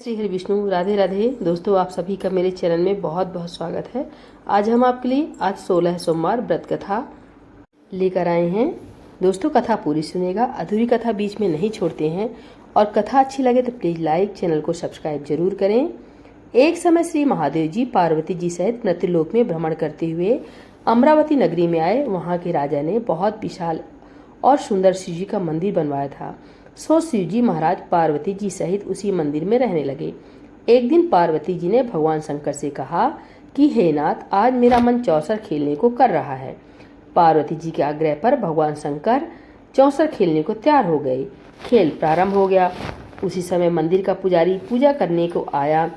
श्री हरि विष्णु, राधे राधे। दोस्तों, आप सभी का मेरे चैनल में बहुत बहुत स्वागत है। आज हम आपके लिए आज 16 सोमवार व्रत कथा लेकर आए हैं। दोस्तों, कथा पूरी सुनेगा, अधूरी कथा बीच में नहीं छोड़ते हैं। और कथा अच्छी लगे तो प्लीज लाइक, चैनल को सब्सक्राइब जरूर करें। एक समय श्री महादेव जी पार्वती जी सहित मृत्युलोक में भ्रमण करते हुए अमरावती नगरी में आए। वहाँ के राजा ने बहुत विशाल और सुंदर शिव जी का मंदिर बनवाया था। सो शिव जी महाराज पार्वती जी सहित उसी मंदिर में रहने लगे। एक दिन पार्वती जी ने भगवान शंकर से कहा कि हे नाथ, आज मेरा मन चौसर खेलने को कर रहा है। पार्वती जी के आग्रह पर भगवान शंकर चौसर खेलने को तैयार हो गए। खेल प्रारंभ हो गया। उसी समय मंदिर का पुजारी पूजा करने को आया।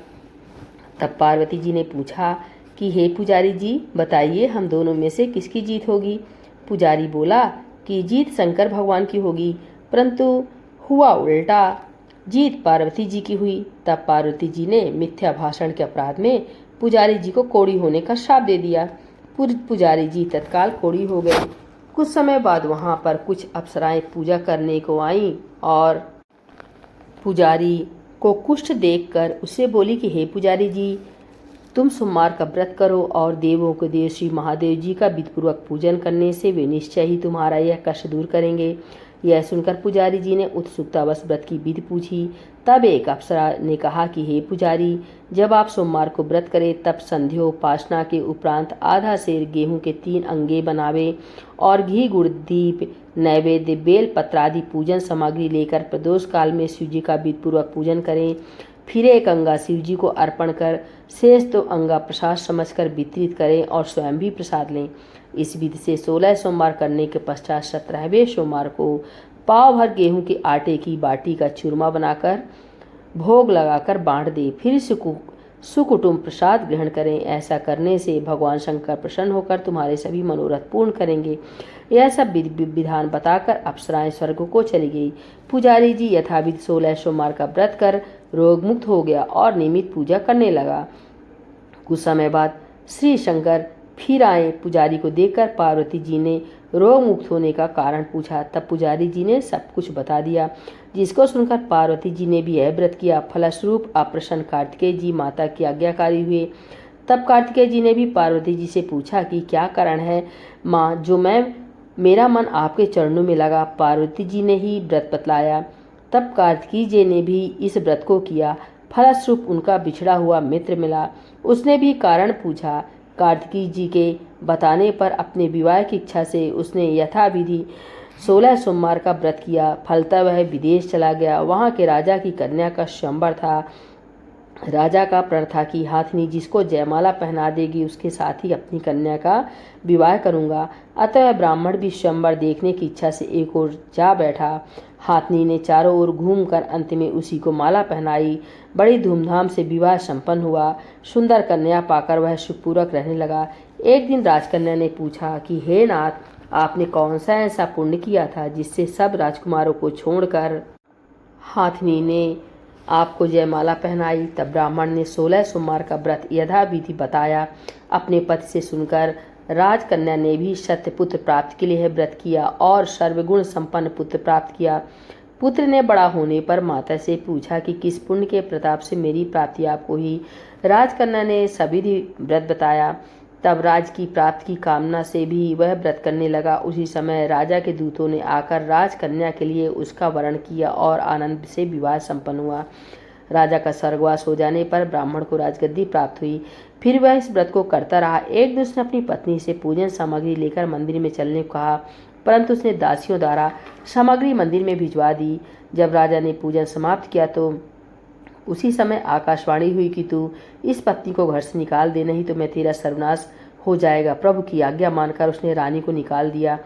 तब पार्वती जी ने पूछा कि हे पुजारी जी, बताइए हम दोनों में से किसकी जीत होगी। पुजारी बोला कि जीत शंकर भगवान की होगी, परंतु हुआ उल्टा, जीत पार्वती जी की हुई। तब पार्वती जी ने मिथ्या भाषण के अपराध में पुजारी जी को कोढ़ी होने का श्राप दे दिया। पुजारी जी तत्काल कोढ़ी हो गए। कुछ समय बाद वहां पर कुछ अप्सराएं पूजा करने को आईं और पुजारी को कुष्ठ देखकर उससे बोली कि हे पुजारी जी, तुम सोमवार का व्रत करो और देवों के देव श्री महादेव जी का विधिपूर्वक पूजन करने से वे निश्चय ही तुम्हारा यह कष्ट दूर करेंगे। यह सुनकर पुजारी जी ने उत्सुकतावश व्रत की विधि पूछी। तब एक अप्सरा ने कहा कि हे पुजारी, जब आप सोमवार को व्रत करें तब संध्योपासना के उपरांत आधा सेर गेहूं के 3 अंगे बनावे और घी गुड़ दीप नैवेद्य बेल पत्र आदि पूजन सामग्री लेकर प्रदोष काल में शिव जी का विधिपूर्वक पूजन करें। फिर एक अंगा शिव जी को अर्पण कर शेष 2 अंगा प्रसाद समझकर वितरित करें और स्वयं भी प्रसाद लें। इस विधि से 16 सोमवार करने के पश्चात 17वें सोमवार को पाव भर गेहूं के आटे की बाटी का चूरमा बनाकर भोग लगाकर बांट दे। फिर सुकुटुंब प्रसाद ग्रहण करें। ऐसा करने से भगवान शंकर प्रसन्न होकर तुम्हारे सभी मनोरथ पूर्ण करेंगे। यह सब विधान बताकर अप्सराएं स्वर्ग को चली गई। पुजारी जी यथाविधि 16 सोमवार का व्रत कर रोग मुक्त हो गया और नियमित पूजा करने लगा। कुछ समय बाद श्री शंकर फिर आए। पुजारी को देखकर पार्वती जी ने रोग मुक्त होने का कारण पूछा। तब पुजारी जी ने सब कुछ बता दिया, जिसको सुनकर पार्वती जी ने भी यह व्रत किया। फलस्वरूप अप्रसन्न कार्तिकेय जी माता की आज्ञाकारी हुए। तब कार्तिकेय जी ने भी पार्वती जी से पूछा कि क्या कारण है माँ, जो मेरा मन आपके चरणों में लगा। पार्वती जी ने ही व्रत बतलाया। तब कार्तिकेय जी ने भी इस व्रत को किया। फलस्वरूप उनका बिछड़ा हुआ मित्र मिला। उसने भी कारण पूछा। कार्तिकेय जी के बताने पर अपने विवाह की इच्छा से उसने यथाविधि 16 सोमवार का व्रत किया। फलतः वह विदेश चला गया। वहाँ के राजा की कन्या का स्वयंवर था। राजा का प्रण था कि हाथनी जिसको जयमाला पहना देगी उसके साथ ही अपनी कन्या का विवाह करूंगा। अतः ब्राह्मण भी स्वयंवर देखने की इच्छा से एक ओर जा बैठा। हाथनी ने चारों ओर घूमकर अंत में उसी को माला पहनाई। बड़ी धूमधाम से विवाह संपन्न हुआ। सुंदर कन्या पाकर वह सुखपूर्वक रहने लगा। एक दिन राजकन्या ने पूछा कि हे नाथ, आपने कौन सा ऐसा पुण्य किया था जिससे सब राजकुमारों को छोड़कर हाथनी ने आपको जयमाला पहनाई। तब ब्राह्मण ने 16 सोमवार का व्रत यथाविधि बताया। अपने पति से सुनकर राजकन्या ने भी सत्य पुत्र प्राप्ति के लिए व्रत किया और सर्वगुण संपन्न पुत्र प्राप्त किया। पुत्र ने बड़ा होने पर माता से पूछा कि किस पुण्य के प्रताप से मेरी प्राप्ति आपको हुई। राजकन्या ने सविधि व्रत बताया। तब राज की प्राप्ति की कामना से भी वह व्रत करने लगा। उसी समय राजा के दूतों ने आकर राजकन्या के लिए उसका वरण किया और आनंद से विवाह संपन्न हुआ। राजा का स्वर्गवास हो जाने पर ब्राह्मण को राजगद्दी प्राप्त हुई। फिर वह इस व्रत को करता रहा। एक दिन उसने अपनी पत्नी से पूजन सामग्री लेकर मंदिर में चलने को कहा, परंतु उसने दासियों द्वारा सामग्री मंदिर में भिजवा दी। जब राजा ने पूजन समाप्त किया तो उसी समय आकाशवाणी हुई कि तू इस पत्नी को घर से निकाल दे, नहीं तो मैं तेरा सर्वनाश हो जाएगा। प्रभु की आज्ञा मानकर उसने रानी को निकाल दिया।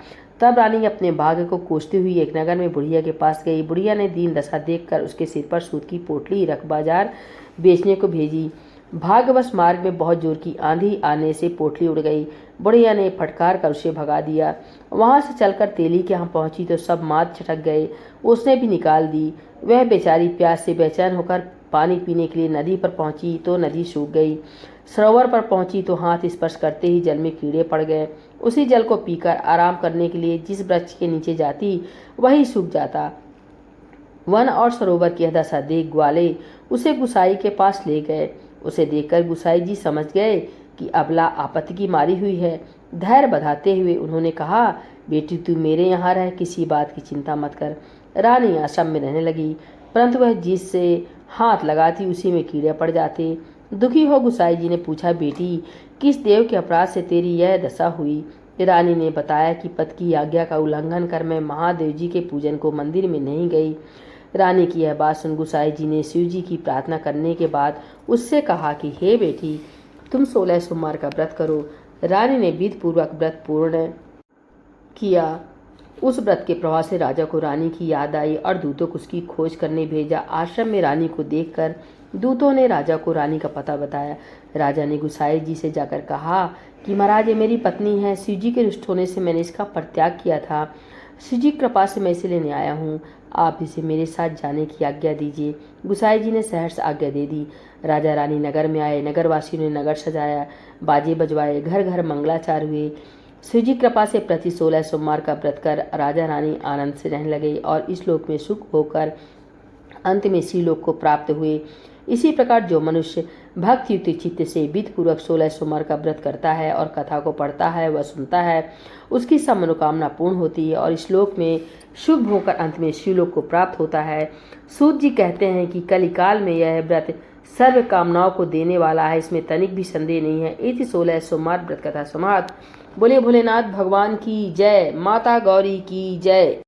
तब रानी अपने भाग्य को कोसती हुई एक नगर में बुढ़िया के पास गई। बुढ़िया ने दीन दशा देखकर उसके सिर पर सूत की पोटली रख बाजार बेचने को भेजी। भाग्यवश मार्ग में बहुत जोर की आंधी आने से पोटली उड़ गई। बुढ़िया ने फटकार कर उसे भगा दिया। वहां से चलकर तेली के यहाँ पहुंची तो सब मात छटक गए। उसने भी निकाल दी। वह बेचारी प्यास से बेचैन होकर पानी पीने के लिए नदी पर पहुंची तो नदी सूख गई। सरोवर पर पहुंची तो हाथ स्पर्श करते ही जल में कीड़े पड़ गए। उसी जल को पीकर आराम करने के लिए जिस वृक्ष के नीचे जाती वही सूख जाता। वन और सरोवर की दशा देख ग्वाले उसे गुसाई के पास ले गए। उसे देखकर गुसाई जी समझ गए कि अबला आपत्ति की मारी हुई है। धैर्य बंधाते हुए उन्होंने कहा, बेटी तू मेरे यहाँ रह, किसी बात की चिंता मत कर। रानी आश्रम में रहने लगी, परंतु वह जिससे हाथ लगाती उसी में कीड़े पड़ जाते। दुखी हो गुसाई जी ने पूछा, बेटी किस देव के अपराध से तेरी यह दशा हुई? रानी ने बताया कि पति की आज्ञा का उल्लंघन कर मैं महादेव जी के पूजन को मंदिर में नहीं गई। रानी की यह बात सुन गुसाई जी ने शिव जी की प्रार्थना करने के बाद उससे कहा कि हे बेटी, तुम 16 सोमवार का व्रत करो। रानी ने विधि पूर्वक व्रत पूर्ण किया। उस व्रत के प्रभाव से राजा को रानी की याद आई और दूतों को उसकी खोज करने भेजा। आश्रम में रानी को देखकर दूतों ने राजा को रानी का पता बताया। राजा ने गुसाई जी से जाकर कहा कि महाराज, ये मेरी पत्नी है। शिव जी के रुष्ट होने से मैंने इसका परित्याग किया था। शिव जी की कृपा से मैं इसे लेने आया हूँ। आप इसे मेरे साथ जाने की आज्ञा दीजिए। गुसाई जी ने सहर्ष आज्ञा दे दी। राजा रानी नगर में आए। नगरवासियों ने नगर सजाया, बाजे बजवाए, घर घर मंगलाचार हुए। शिव जी कृपा से प्रति 16 सोमवार का व्रत कर राजा रानी आनंद से रहने लगे और इस लोक में सुख होकर अंत में श्रीलोक को प्राप्त हुए। इसी प्रकार जो मनुष्य भक्ति युक्त चित्त से विधि पूर्वक 16 सोमवार का व्रत करता है और कथा को पढ़ता है व सुनता है, उसकी सब मनोकामना पूर्ण होती है और इस लोक में शुभ होकर अंत में शिवलोक को प्राप्त होता है। सूत जी कहते हैं कि कलिकाल में यह व्रत सर्व कामनाओं को देने वाला है, इसमें तनिक भी संदेह नहीं है। इति 16 सोमवार व्रत कथा समाप्त। बोले भोलेनाथ भगवान की जय, माता गौरी की जय।